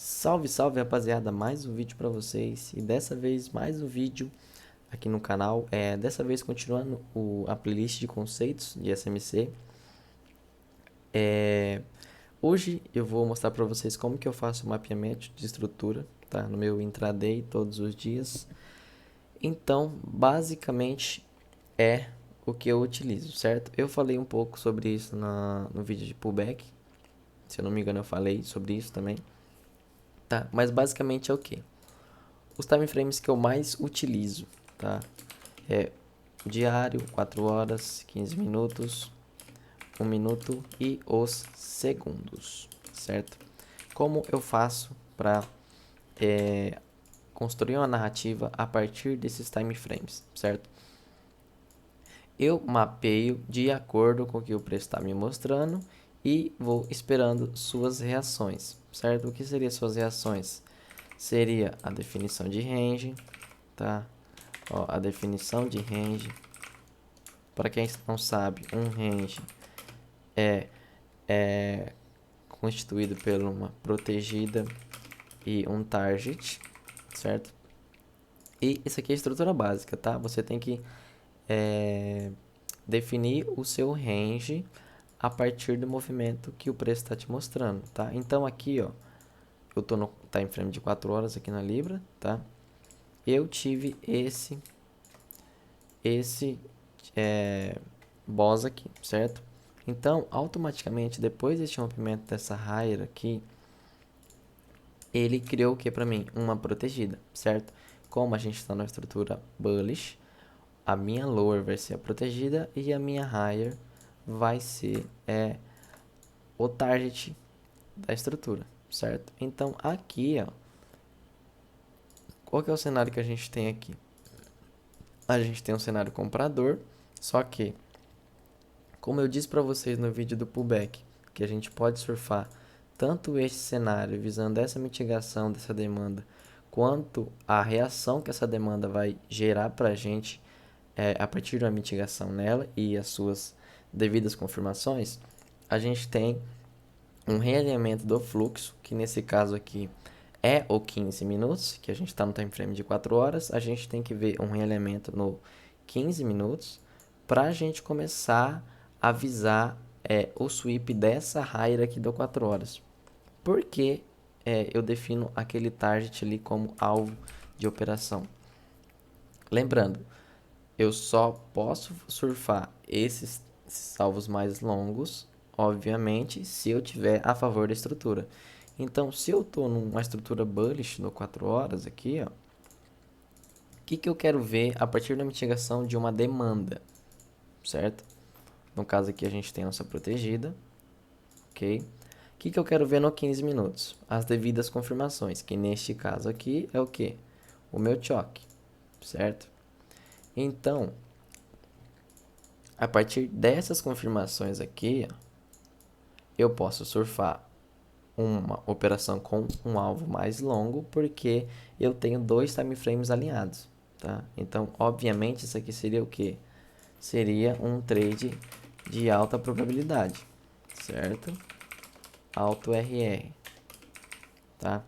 Salve, salve rapaziada, mais um vídeo pra vocês e dessa vez mais um vídeo aqui no canal. Dessa vez continuando a playlist de conceitos de SMC. Hoje eu vou mostrar pra vocês como que eu faço o mapeamento de estrutura, tá? No meu intraday todos os dias. Então, basicamente é o que eu utilizo, certo? Eu falei um pouco sobre isso no vídeo de pullback. Se eu não me engano, eu falei sobre isso também, tá? Mas basicamente é o que? Os time frames que eu mais utilizo, tá? É diário, 4 horas, 15 minutos, 1 minuto e os segundos, certo? Como eu faço para construir uma narrativa a partir desses time frames, certo? Eu mapeio de acordo com o que o preço está me mostrando e vou esperando suas reações, certo? O que seriam suas reações? Seria a definição de range, tá? Ó, a definição de range, para quem não sabe, um range é constituído por uma protegida e um target, certo? E isso aqui é a estrutura básica, tá? Você tem que definir o seu range a partir do movimento que o preço está te mostrando, tá? Então aqui, ó, eu tô no time frame de 4 horas aqui na Libra, tá? Eu tive esse boss aqui, certo? Então, automaticamente, depois desse rompimento dessa raia aqui, ele criou o que para mim? Uma protegida, certo? Como a gente está na estrutura bullish, a minha lower vai ser a protegida e a minha higher vai ser o target da estrutura, certo? Então, aqui, ó, qual que é o cenário que a gente tem aqui? A gente tem um cenário comprador, só que, como eu disse para vocês no vídeo do pullback, que a gente pode surfar tanto esse cenário visando essa mitigação dessa demanda, quanto a reação que essa demanda vai gerar para a gente a partir da mitigação nela e as suas devidas confirmações, a gente tem um realinhamento do fluxo, que nesse caso aqui é o 15 minutos, que a gente está no time frame de 4 horas, a gente tem que ver um realinhamento no 15 minutos para a gente começar a visar o sweep dessa higher aqui do 4 horas. Porque eu defino aquele target ali como alvo de operação. Lembrando, eu só posso surfar esses alvos mais longos, obviamente, se eu tiver a favor da estrutura. Então, se eu estou numa estrutura bullish no 4 horas aqui, ó, o que eu quero ver a partir da mitigação de uma demanda, certo? No caso aqui a gente tem a nossa protegida, ok? O que eu quero ver no 15 minutos? As devidas confirmações, que neste caso aqui é o que? O meu choque, certo? Então, a partir dessas confirmações aqui, ó, eu posso surfar uma operação com um alvo mais longo, porque eu tenho dois time frames alinhados, tá? Então, obviamente, isso aqui seria o que? Seria um trade de alta probabilidade, certo? Alto RR, tá?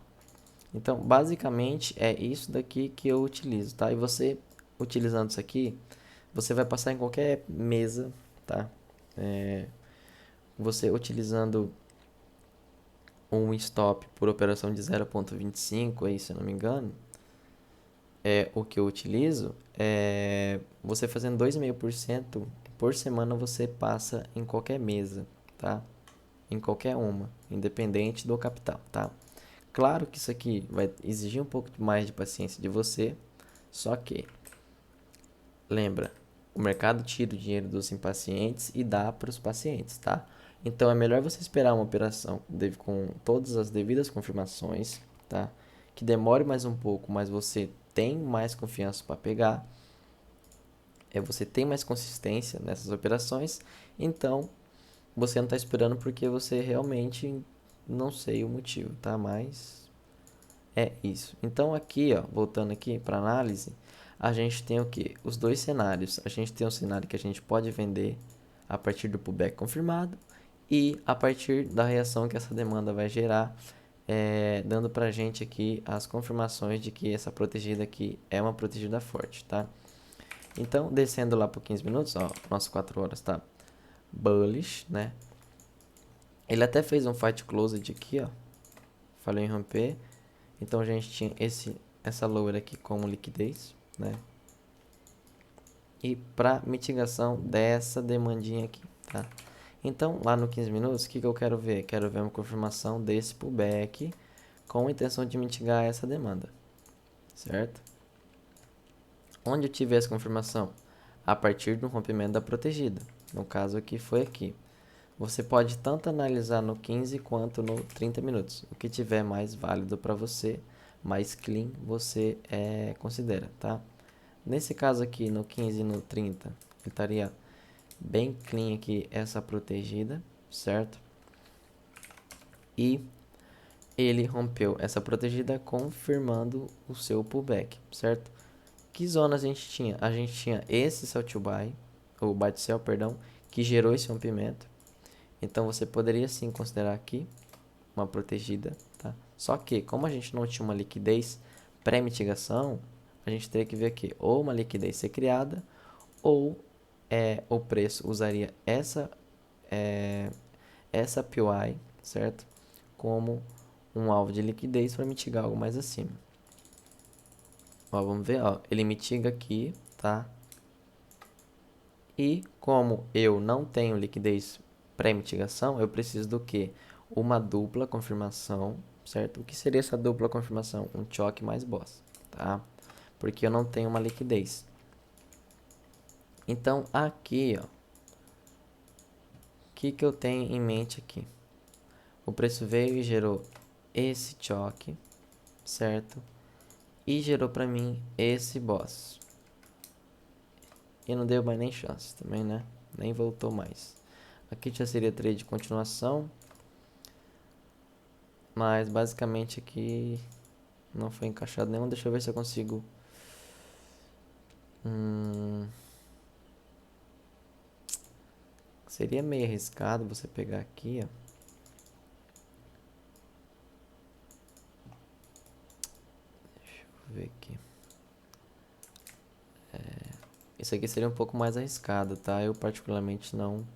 Então, basicamente, é isso daqui que eu utilizo, tá? E você, utilizando isso aqui, você vai passar em qualquer mesa, tá? Você utilizando um stop por operação de 0,25, aí, se eu não me engano, o que eu utilizo, você fazendo 2,5% por semana você passa em qualquer mesa, tá? Em qualquer uma, independente do capital, tá? Claro que isso aqui vai exigir um pouco mais de paciência de você, só que, lembra, o mercado tira o dinheiro dos impacientes e dá para os pacientes, tá? Então é melhor você esperar uma operação com todas as devidas confirmações, tá? Que demore mais um pouco, mas você tem mais confiança para pegar, você tem mais consistência nessas operações, então você não está esperando porque você realmente não sei o motivo, tá? Mas é isso. Então aqui, ó, voltando aqui para análise, a gente tem o que? Os dois cenários. A gente tem um cenário que a gente pode vender a partir do pullback confirmado e a partir da reação que essa demanda vai gerar dando pra gente aqui as confirmações de que essa protegida aqui é uma protegida forte, tá? Então, descendo lá por 15 minutos, ó, nossas 4 horas tá bullish, né? Ele até fez um fight closed aqui, ó. Falhou em romper. Então, a gente tinha essa lower aqui como liquidez, né? E para mitigação dessa demandinha aqui, tá? Então, lá no 15 minutos, o que eu quero ver? Quero ver uma confirmação desse pullback com a intenção de mitigar essa demanda, certo? Onde eu tive essa confirmação? A partir do rompimento da protegida. No caso aqui foi aqui. Você pode tanto analisar no 15 quanto no 30 minutos. O que tiver mais válido para você, mais clean, você considera, tá? Nesse caso aqui, no 15 e no 30, ele estaria bem clean aqui essa protegida, certo? E ele rompeu essa protegida confirmando o seu pullback, certo? Que zonas a gente tinha? A gente tinha esse sell to buy, ou buy to sell, perdão, que gerou esse rompimento. Então você poderia sim considerar aqui uma protegida, tá? Só que como a gente não tinha uma liquidez pré-mitigação, a gente teria que ver aqui ou uma liquidez ser criada ou o preço usaria essa PY, certo? Como um alvo de liquidez para mitigar algo mais acima. Ó, vamos ver, ó, ele mitiga aqui, tá? E como eu não tenho liquidez pré-mitigação, eu preciso do que? Uma dupla confirmação, certo? O que seria essa dupla confirmação? Um choque mais boss, tá? Porque eu não tenho uma liquidez. Então, aqui, ó, o que eu tenho em mente aqui? O preço veio e gerou esse choque, certo? E gerou pra mim esse boss. E não deu mais nem chance também, né? Nem voltou mais. Aqui já seria trade de continuação. Mas basicamente aqui não foi encaixado nenhum. Deixa eu ver se eu consigo. Seria meio arriscado você pegar aqui, ó. Deixa eu ver aqui. Isso aqui seria um pouco mais arriscado, tá? Eu particularmente não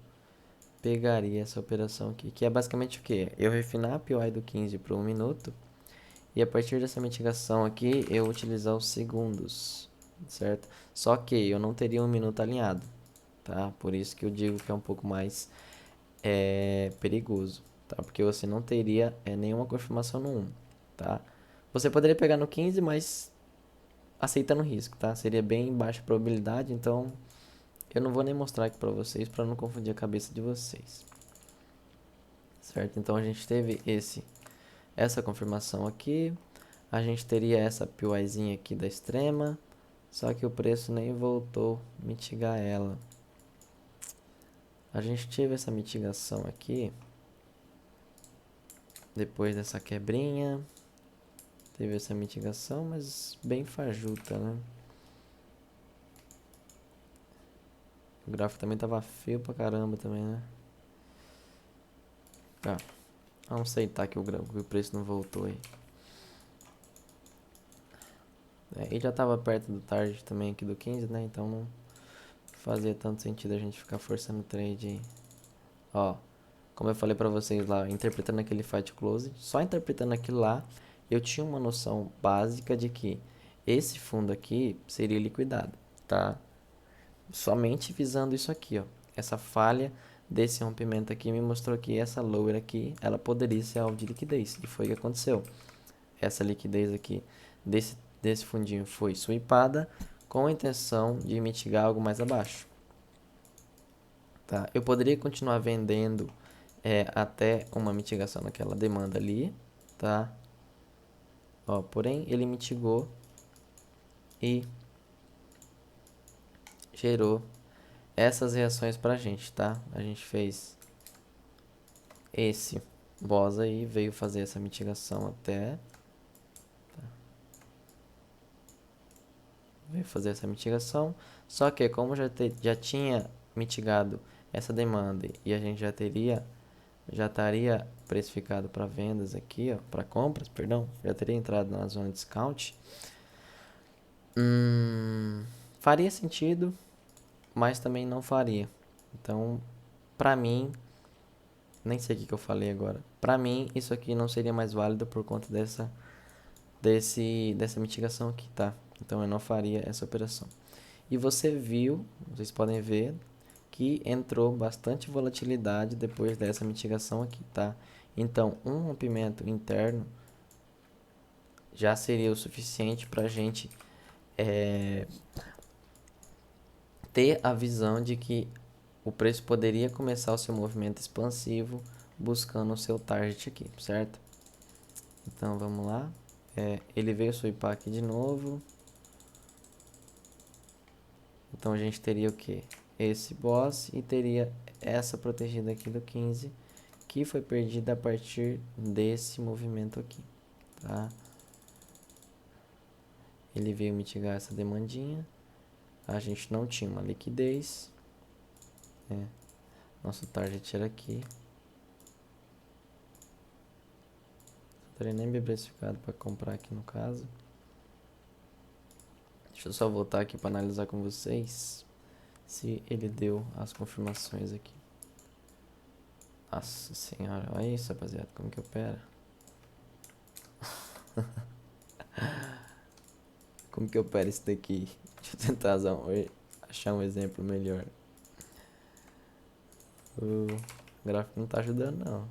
pegaria essa operação aqui. Que é basicamente o que? Eu refinar a PY do 15 para 1 minuto. E a partir dessa mitigação aqui, eu utilizar os segundos, certo? Só que eu não teria 1 minuto alinhado, tá? Por isso que eu digo que é um pouco mais perigoso, tá? Porque você não teria nenhuma confirmação no 1, tá? Você poderia pegar no 15, mas aceitando o risco, tá? Seria bem baixa probabilidade, então eu não vou nem mostrar aqui pra vocês para não confundir a cabeça de vocês, certo? Então a gente teve essa confirmação aqui, a gente teria essa PYzinha aqui da extrema, só que o preço nem voltou a mitigar ela. A gente teve essa mitigação aqui depois dessa quebrinha. Teve essa mitigação, mas bem fajuta, né? O gráfico também tava feio pra caramba também, né? Tá. Vamos aceitar que o preço não voltou aí. E já tava perto do target também aqui do 15, né? Então não fazia tanto sentido a gente ficar forçando o trade aí. Ó, como eu falei pra vocês lá, interpretando aquele fight close, só interpretando aquilo lá, eu tinha uma noção básica de que esse fundo aqui seria liquidado, tá? Somente visando isso aqui, ó. Essa falha desse rompimento aqui me mostrou que essa lower aqui, ela poderia ser alvo de liquidez. E foi o que aconteceu. Essa liquidez aqui desse fundinho foi swipada com a intenção de mitigar algo mais abaixo. Tá? Eu poderia continuar vendendo até uma mitigação naquela demanda ali, tá? Ó, porém, ele mitigou e gerou essas reações pra gente, tá? A gente fez esse boss aí, veio fazer essa mitigação até. Tá? Veio fazer essa mitigação. Só que como já tinha mitigado essa demanda e a gente já teria já estaria precificado para vendas aqui, ó, para compras, perdão, já teria entrado na zona de discount. Faria sentido, mas também não faria. Então, pra mim, nem sei o que eu falei agora. Pra mim, isso aqui não seria mais válido por conta dessa mitigação aqui, tá? Então, eu não faria essa operação. E você viu, vocês podem ver, que entrou bastante volatilidade depois dessa mitigação aqui, tá? Então, um rompimento interno já seria o suficiente para a gente ter a visão de que o preço poderia começar o seu movimento expansivo buscando o seu target aqui, certo? Então, vamos lá. Ele veio sweepar aqui de novo. Então, a gente teria o que? Esse boss e teria essa protegida aqui do 15, que foi perdida a partir desse movimento aqui, tá? Ele veio mitigar essa demandinha. A gente não tinha uma liquidez. Nosso target era aqui. Não teria nem me precificado para comprar aqui no caso. Deixa eu só voltar aqui para analisar com vocês se ele deu as confirmações aqui. Nossa senhora, olha isso, rapaziada, como que opera. Como que opera isso daqui? Deixa eu tentar achar um exemplo melhor. O gráfico não tá ajudando, não.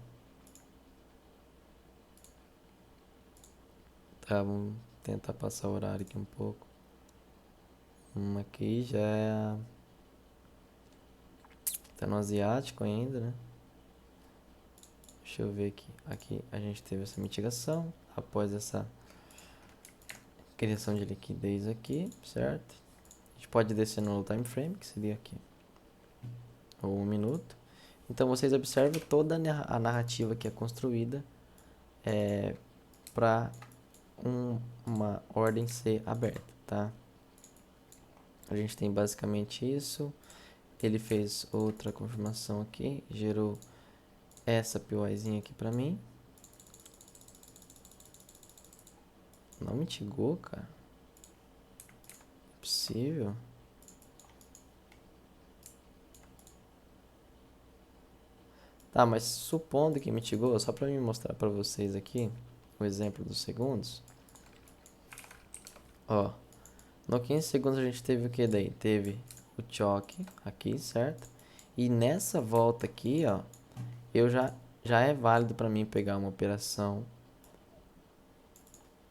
Tá, vamos tentar passar o horário aqui um pouco. Aqui já é... Tá no asiático ainda, né? Deixa eu ver aqui. Aqui a gente teve essa mitigação. Após essa criação de liquidez aqui, certo? A gente pode descer no time frame, que seria aqui. Ou 1 minuto. Então vocês observam toda a narrativa que é construída para uma ordem ser aberta, tá? A gente tem basicamente isso. Ele fez outra confirmação aqui, gerou essa PYzinha aqui pra mim. Não mitigou, cara. Não é possível. Tá, mas supondo que mitigou, só pra me mostrar pra vocês aqui o exemplo dos segundos. Ó, no 15 segundos a gente teve o que daí? Teve o choque aqui, certo? E nessa volta aqui, ó, já é válido pra mim pegar uma operação,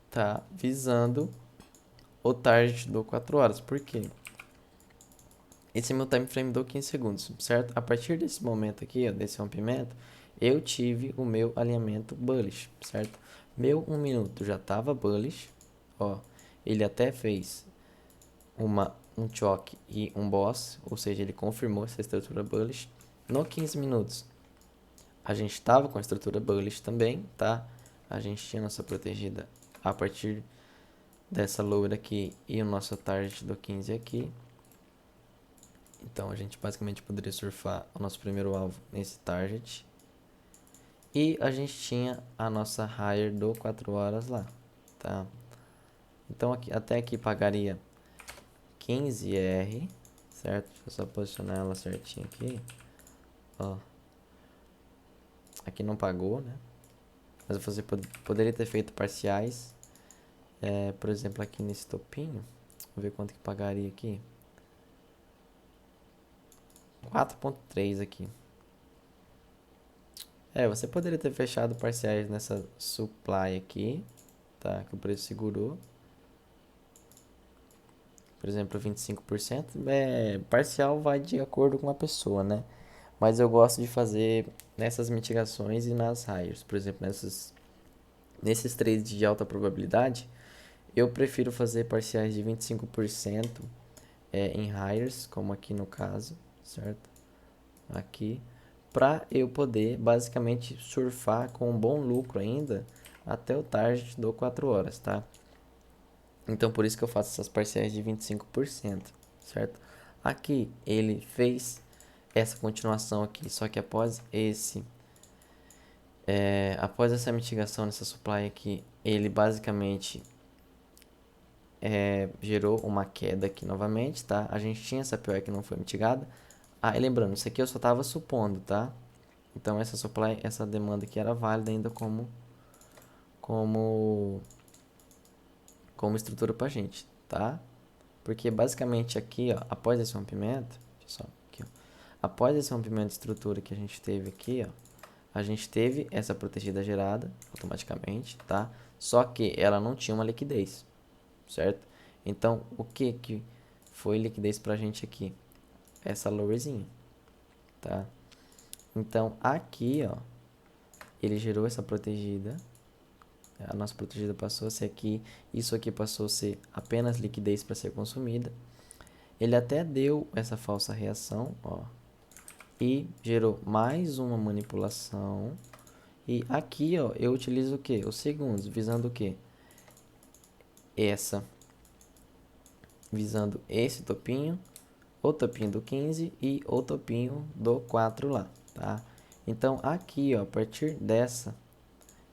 tá? Visando o target do 4 horas. Por quê? Esse é meu time frame do 15 segundos, certo? A partir desse momento aqui, ó, desse rompimento, eu tive o meu alinhamento bullish, certo? Meu 1 minuto já estava bullish, ó. Ele até fez um choque e um boss, ou seja, ele confirmou essa estrutura bullish. No 15 minutos, a gente estava com a estrutura bullish também, tá? A gente tinha nossa protegida a partir dessa lower aqui e o nosso target do 15 aqui. Então, a gente basicamente poderia surfar o nosso primeiro alvo nesse target. E a gente tinha a nossa higher do 4 horas lá, tá? Então, até aqui pagaria 15R, certo? Deixa eu só posicionar ela certinho aqui. Ó. Aqui não pagou, né? Mas você poderia ter feito parciais. Por exemplo, aqui nesse topinho. Vamos ver quanto que pagaria aqui. 4.3 aqui. Você poderia ter fechado parciais nessa supply aqui, tá? Que o preço segurou. Por exemplo, 25%. Parcial vai de acordo com a pessoa, né? Mas eu gosto de fazer nessas mitigações e nas hires. Por exemplo, nesses trades de alta probabilidade, eu prefiro fazer parciais de 25% em hires, como aqui no caso, certo? Aqui, para eu poder basicamente surfar com um bom lucro ainda até o target do 4 horas, tá? Então, por isso que eu faço essas parciais de 25%, certo? Aqui, ele fez essa continuação aqui, só que após Após essa mitigação nessa supply aqui, ele basicamente gerou uma queda aqui novamente, tá? A gente tinha essa POE que não foi mitigada. E lembrando, isso aqui eu só estava supondo, tá? Então essa supply, essa demanda aqui era válida ainda como estrutura pra gente, tá? Porque basicamente aqui, ó, após esse rompimento, deixa eu só, aqui, ó, após esse rompimento de estrutura que a gente teve aqui, ó, a gente teve essa protegida gerada automaticamente, tá? Só que ela não tinha uma liquidez, certo? Então, o que foi liquidez pra gente aqui? Essa lowerzinha, tá? Então, aqui, ó, ele gerou essa protegida. A nossa protegida passou a ser aqui. Isso aqui passou a ser apenas liquidez para ser consumida. Ele até deu essa falsa reação, ó. E gerou mais uma manipulação. E aqui, ó, eu utilizo o quê? Os segundos, visando o quê? Visando esse topinho, o topinho do 15 e o topinho do 4 lá, tá? Então, aqui, ó, a partir dessa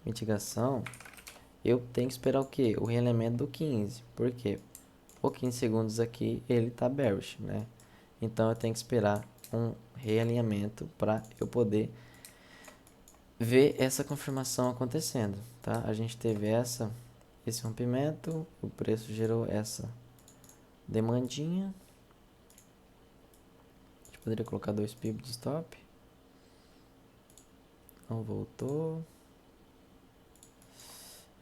mitigação, eu tenho que esperar o quê? O realinhamento do 15. Por quê? O 15 segundos aqui, ele tá bearish, né? Então, eu tenho que esperar um realinhamento para eu poder ver essa confirmação acontecendo, tá? A gente teve esse rompimento, o preço gerou essa demandinha. A gente poderia colocar 2 pips de stop. Não voltou.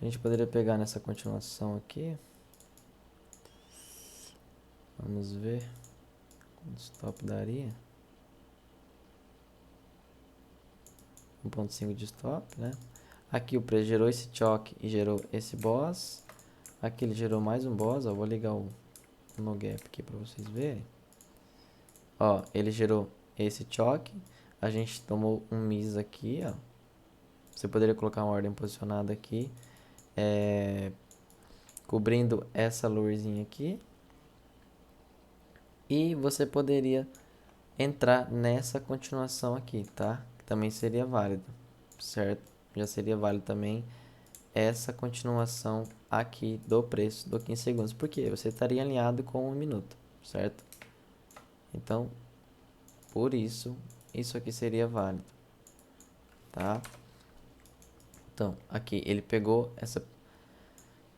A gente poderia pegar nessa continuação aqui. Vamos ver quanto stop daria. 1.5 de stop, né? Aqui o preço gerou esse choque e gerou esse boss. Aqui ele gerou mais um boss, ó. Vou ligar o no gap aqui para vocês verem. Ó, ele gerou esse choque. A gente tomou um miss aqui, ó. Você poderia colocar uma ordem posicionada aqui, cobrindo essa lurezinha aqui. E você poderia entrar nessa continuação aqui, tá? Que também seria válido, certo? Já seria válido também essa continuação aqui do preço do 15 segundos. Porque você estaria alinhado com 1 minuto, certo? Então, por isso, isso aqui seria válido, tá? Então, aqui ele pegou essa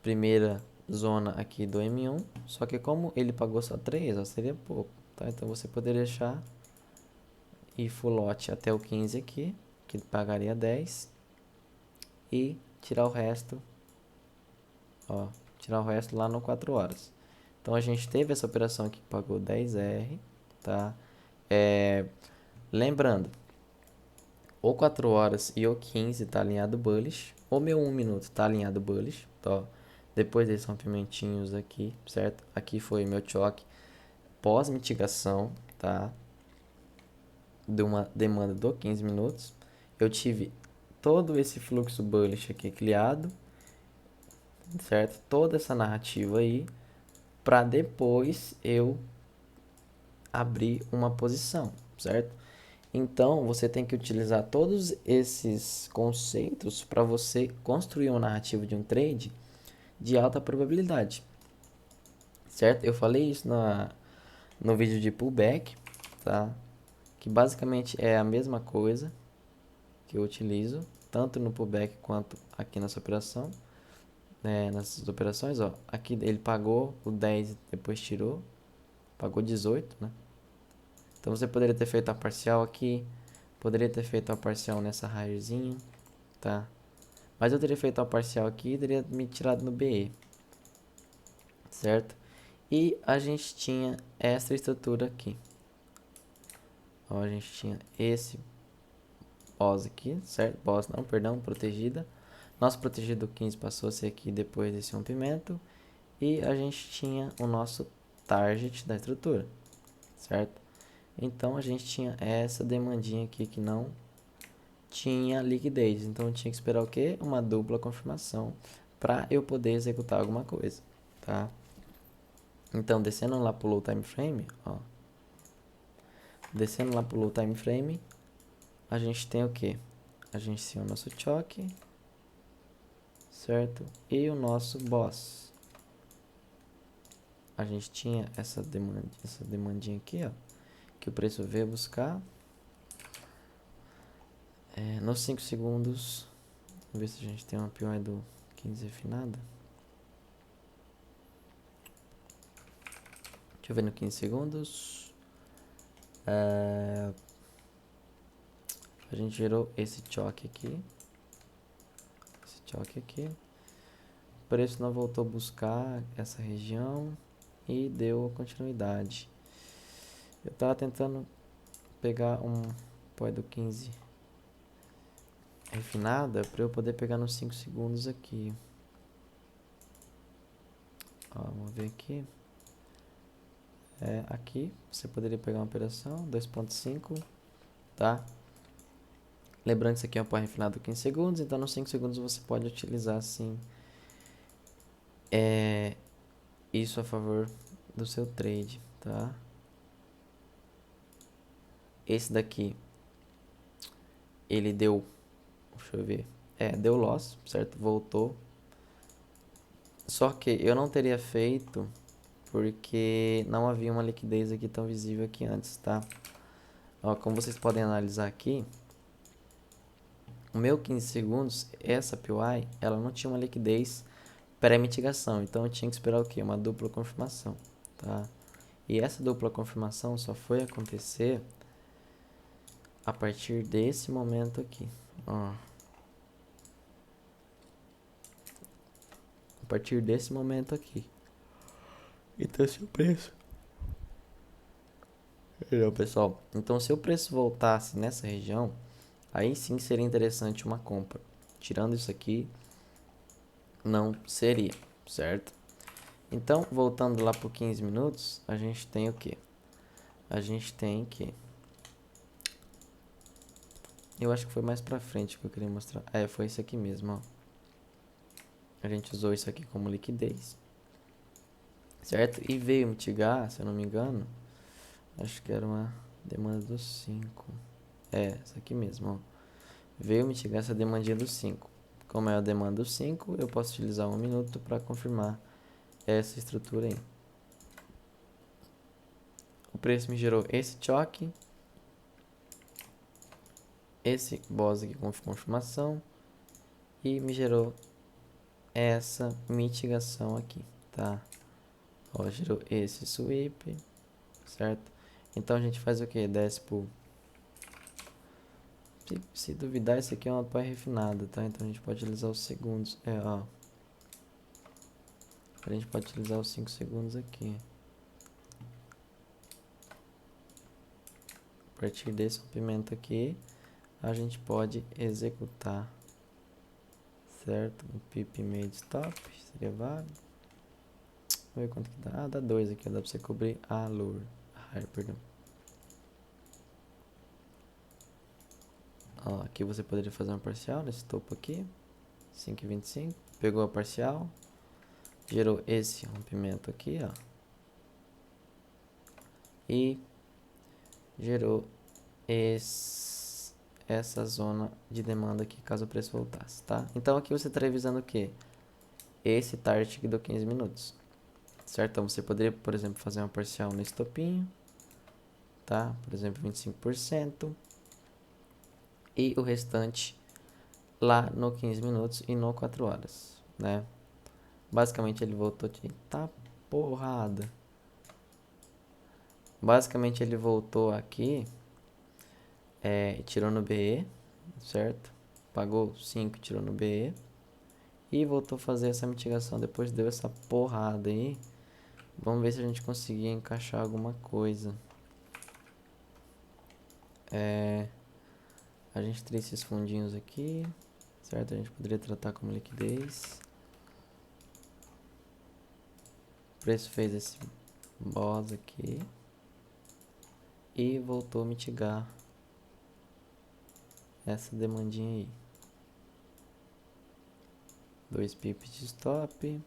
primeira zona aqui do M1, só que como ele pagou só 3, ó, seria pouco, tá? Então, você poderia deixar e full lot até o 15 aqui, que pagaria 10, e tirar o resto, ó, tirar o resto lá no 4 horas. Então, a gente teve essa operação aqui que pagou 10R, tá? Lembrando, o 4 horas e o 15 tá alinhado bullish, o meu 1 minuto tá alinhado bullish, tá? Depois desses rompimentinhos aqui, certo? Aqui foi meu choque pós-mitigação, tá? De uma demanda do 15 minutos. Eu tive todo esse fluxo bullish aqui criado, certo? Toda essa narrativa aí, para depois eu abrir uma posição, certo? Então, você tem que utilizar todos esses conceitos para você construir uma narrativa de um trade de alta probabilidade, certo? Eu falei isso no vídeo de pullback, tá? Que basicamente é a mesma coisa que eu utilizo, tanto no pullback quanto aqui nessa operação. Nessas operações, ó, aqui ele pagou o 10 e depois tirou, pagou 18, né? Então você poderia ter feito a parcial aqui, poderia ter feito a parcial nessa raiozinha, tá? Mas eu teria feito a parcial aqui e teria me tirado no BE, certo? E a gente tinha essa estrutura aqui. Ó, a gente tinha esse boss aqui, certo? Boss não, perdão, protegida. Nosso protegido 15 passou a ser aqui depois desse rompimento. E a gente tinha o nosso target da estrutura, certo? Então, a gente tinha essa demandinha aqui que não tinha liquidez. Então, eu tinha que esperar o quê? Uma dupla confirmação para eu poder executar alguma coisa, tá? Então, descendo lá pro low time frame, ó. Descendo lá pro low time frame, a gente tem o quê? a gente tem o nosso choque, certo? E o nosso boss. A gente tinha essa demandinha aqui, ó, que o preço veio buscar. Nos 5 segundos, vamos ver se a gente tem uma POI do 15 refinada. Deixa eu ver no 15 segundos. A gente gerou esse choque aqui. O preço não voltou a buscar essa região e deu continuidade. Eu tava tentando pegar um POI do 15 refinada para eu poder pegar nos 5 segundos aqui. Ó, vamos ver aqui. Aqui você poderia pegar uma operação 2.5, tá? Lembrando que isso aqui é um POI refinado 15 segundos, então nos 5 segundos você pode utilizar assim isso a favor do seu trade, tá? Esse daqui ele deu, deixa eu ver, deu loss, certo? Voltou. Só que eu não teria feito porque não havia uma liquidez aqui tão visível aqui antes, tá? Ó, como vocês podem analisar aqui, o meu 15 segundos, essa POI, ela não tinha uma liquidez pré-mitigação, então eu tinha que esperar o quê? Uma dupla confirmação, tá? E essa dupla confirmação só foi acontecer a partir desse momento aqui, ó. A partir desse momento aqui. Então, se o preço... Entendeu, pessoal? Então, se o preço voltasse nessa região, aí sim seria interessante uma compra. Tirando isso aqui, não seria, certo? Então, voltando lá por 15 minutos, a gente tem o quê? A gente tem que... Eu acho que foi mais pra frente que eu queria mostrar. Foi isso aqui mesmo, ó. A gente usou isso aqui como liquidez, certo? E veio mitigar, se eu não me engano, acho que era uma demanda dos 5. Essa aqui mesmo, ó. Veio mitigar essa demandinha dos 5. Como é a demanda dos 5, eu posso utilizar 1 minuto para confirmar essa estrutura aí. O preço me gerou esse choque, esse boss aqui com confirmação e me gerou essa mitigação aqui, tá? Ó, gerou esse sweep, certo? Então a gente faz o que? Desce pro... Se duvidar, esse aqui é uma POI refinada, tá? Então a gente pode utilizar os segundos. Ó. A gente pode utilizar os 5 segundos aqui. A partir desse rompimento aqui, a gente pode executar, certo? Um pip made stop, seria válido. Vamos ver quanto que dá. Dá 2 aqui, dá pra você cobrir a lure. Perdão. Ó, aqui você poderia fazer uma parcial nesse topo aqui. 5,25. Pegou a parcial. Gerou esse rompimento aqui, ó. E gerou essa zona de demanda aqui, caso o preço voltasse, tá? Então aqui você estaria visando o quê? Esse target que deu 15 minutos, certo? Então você poderia, por exemplo, fazer uma parcial nesse topinho, tá? Por exemplo, 25%. E o restante lá no 15 minutos e no 4 horas, né? Basicamente ele voltou de... Tá porrada. Basicamente ele voltou aqui... tirou no BE, certo? Pagou 5, tirou no BE. E voltou a fazer essa mitigação. Depois deu essa porrada aí. Vamos ver se a gente conseguir encaixar alguma coisa. A gente tem esses fundinhos aqui, certo? A gente poderia tratar como liquidez. O preço fez esse boss aqui. E voltou a mitigar essa demandinha aí. 2 pips de stop.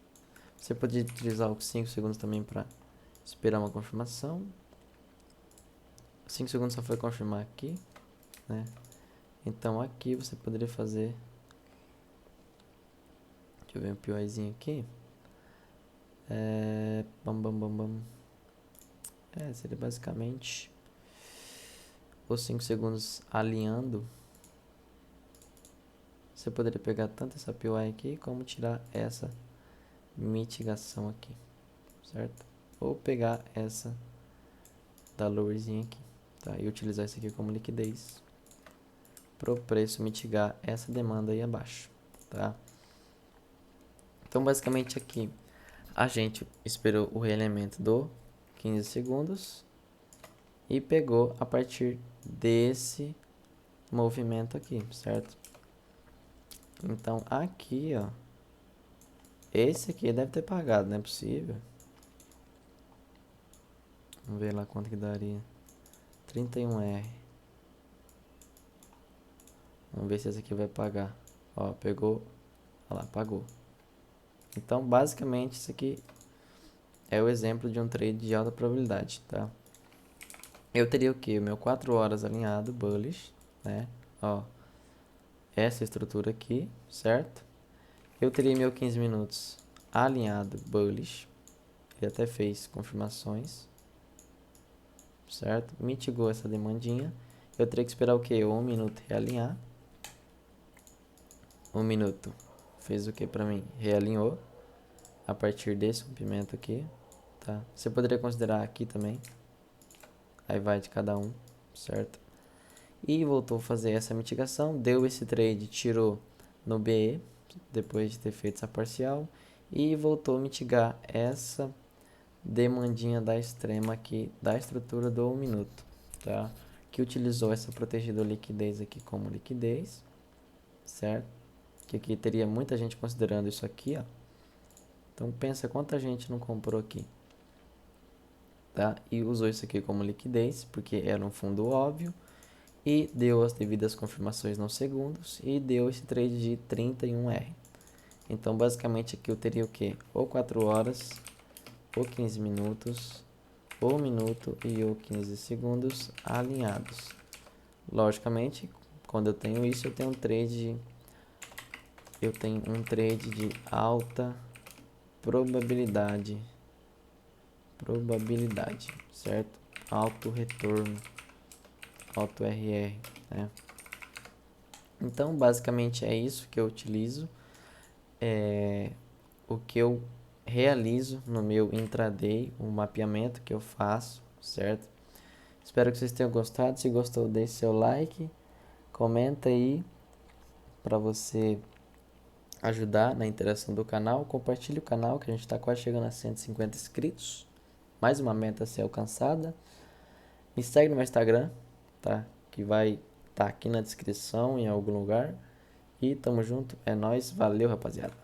Você pode utilizar os 5 segundos também para esperar uma confirmação. 5 segundos só foi confirmar aqui, né? Então aqui você poderia fazer, deixa eu ver um PYzinho aqui. Seria basicamente os 5 segundos alinhando. Você poderia pegar tanto essa PY aqui, como tirar essa mitigação aqui, certo? Ou pegar essa da lowerzinha aqui, tá? E utilizar isso aqui como liquidez para o preço mitigar essa demanda aí abaixo, tá? Então, basicamente aqui, a gente esperou o realinhamento do 15 segundos e pegou a partir desse movimento aqui, certo? Então, aqui, ó, esse aqui deve ter pagado, não é possível. Vamos ver lá quanto que daria. 31R. Vamos ver se esse aqui vai pagar. Ó, pegou. Olha lá, pagou. Então, basicamente, isso aqui é o exemplo de um trade de alta probabilidade, tá? Eu teria o que? O meu 4 horas alinhado, bullish, né? Ó, essa estrutura aqui, certo? Eu teria meu 15 minutos alinhado, bullish. Ele até fez confirmações, certo? Mitigou essa demandinha. Eu teria que esperar o que? 1 minuto realinhar. 1 minuto fez o que para mim? Realinhou a partir desse rompimento aqui, tá? Você poderia considerar aqui também. Aí vai de cada um, certo? E voltou a fazer essa mitigação, deu esse trade, tirou no BE, depois de ter feito essa parcial, e voltou a mitigar essa demandinha da extrema aqui, da estrutura do 1 minuto, tá? Que utilizou essa protegida liquidez aqui como liquidez, certo? Que aqui teria muita gente considerando isso aqui, ó. Então pensa quanta gente não comprou aqui, tá? E usou isso aqui como liquidez, porque era um fundo óbvio, e deu as devidas confirmações nos segundos, e deu esse trade de 31R. Então basicamente aqui eu teria o que? Ou 4 horas, ou 15 minutos, ou 1 minuto e ou 15 segundos alinhados. Logicamente, quando eu tenho isso, eu tenho um trade de alta probabilidade, certo? Alto retorno, alto RR, né? Então, basicamente é isso que eu utilizo, o que eu realizo no meu intraday, o mapeamento que eu faço, certo? Espero que vocês tenham gostado. Se gostou, deixe seu like, comenta aí para você ajudar na interação do canal, compartilhe o canal que a gente está quase chegando a 150 inscritos, mais uma meta a ser alcançada. Me segue no meu Instagram, tá? Que vai estar aqui na descrição em algum lugar. E tamo junto, é nóis, valeu rapaziada.